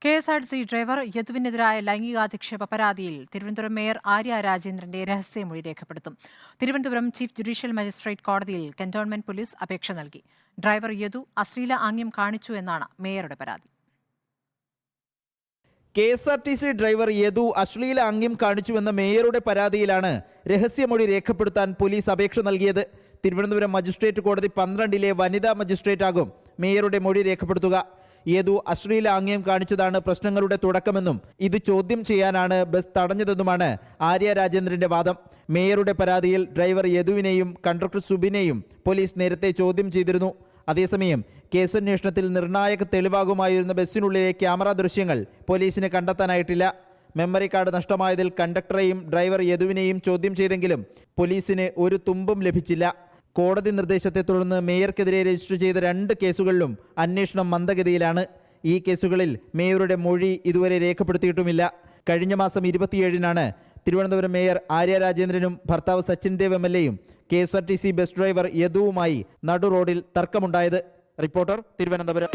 KSRTC driver യദുവിനെതിരായ ലൈംഗികാധിക്ഷേപ പരാതിയിൽ Thiruvananthapuram mayor Arya രാജേന്ദ്രന്റെ രഹസ്യമൊഴി രേഖപ്പെടുത്തും. തിരുവനന്തപുരം ചീഫ് ജുഡീഷ്യൽ മജിസ്ട്രേറ്റ് കോടതിയിൽ കന്റോൺമെന്റ് പോലീസ് അപേക്ഷ നൽകി. ഡ്രൈവർ യദു അശ്ലീല ആംഗ്യം കാണിച്ചു എന്നാണ് മേയറുടെ പരാതി. KSRTC ഡ്രൈവർ യദു അശ്ലീല ആംഗ്യം കാണിച്ചുവെന്ന മേയറുടെ പരാതിയിലാണ് രഹസ്യമൊഴി രേഖപ്പെടുത്താൻ പോലീസ് അപേക്ഷ നൽകിയത്. തിരുവനന്തപുരം മജിസ്ട്രേറ്റ് കോടതി 12-ലെ വനിതാ മജിസ്ട്രേറ്റാകും മേയറുടെ മൊഴി രേഖപ്പെടുത്തുക. യദു അശ്ലീല ആംഗ്യം കാണിച്ചതാണ് പ്രശ്നങ്ങളുടെ തുടക്കമെന്നും ഇത് ചോദ്യം ചെയ്യാനാണ് ബസ് തടഞ്ഞതെന്നുമാണ് ആര്യ രാജേന്ദ്രന്റെ വാദം. മേയറുടെ പരാതിയിൽ ഡ്രൈവർ യദുവിനെയും കണ്ടക്ടർ സുബിനെയും പോലീസ് നേരത്തെ ചോദ്യം ചെയ്തിരുന്നു. അതേസമയം കേസന്വേഷണത്തിൽ നിർണായക തെളിവാകുമായിരുന്ന ബസ്സിനുള്ളിലെ ക്യാമറ ദൃശ്യങ്ങൾ പോലീസിന് കണ്ടെത്താനായിട്ടില്ല. മെമ്മറി കാർഡ് നഷ്ടമായതിൽ കണ്ടക്ടറെയും ഡ്രൈവർ യദുവിനെയും ചോദ്യം ചെയ്തെങ്കിലും പോലീസിന് ഒരു തുമ്പും ലഭിച്ചില്ല. കോടതി നിർദ്ദേശത്തെ തുടർന്ന് മേയർക്കെതിരെ രജിസ്റ്റർ ചെയ്ത 2 കേസുകളിലും അന്വേഷണം മന്ദഗതിയിലാണ്. ഈ കേസുകളിൽ മേയറുടെ മൊഴി ഇതുവരെ രേഖപ്പെടുത്തിയിട്ടുമില്ല. കഴിഞ്ഞ മാസം 27-നാണ് തിരുവനന്തപുരം മേയർ ആര്യ രാജേന്ദ്രനും ഭർത്താവ് സച്ചിൻ ദേവ് MLA-യും KSRTC ബസ് ഡ്രൈവർ യദുവുമായി നടു റോഡിൽ തർക്കമുണ്ടായത്. റിപ്പോർട്ടർ, തിരുവനന്തപുരം.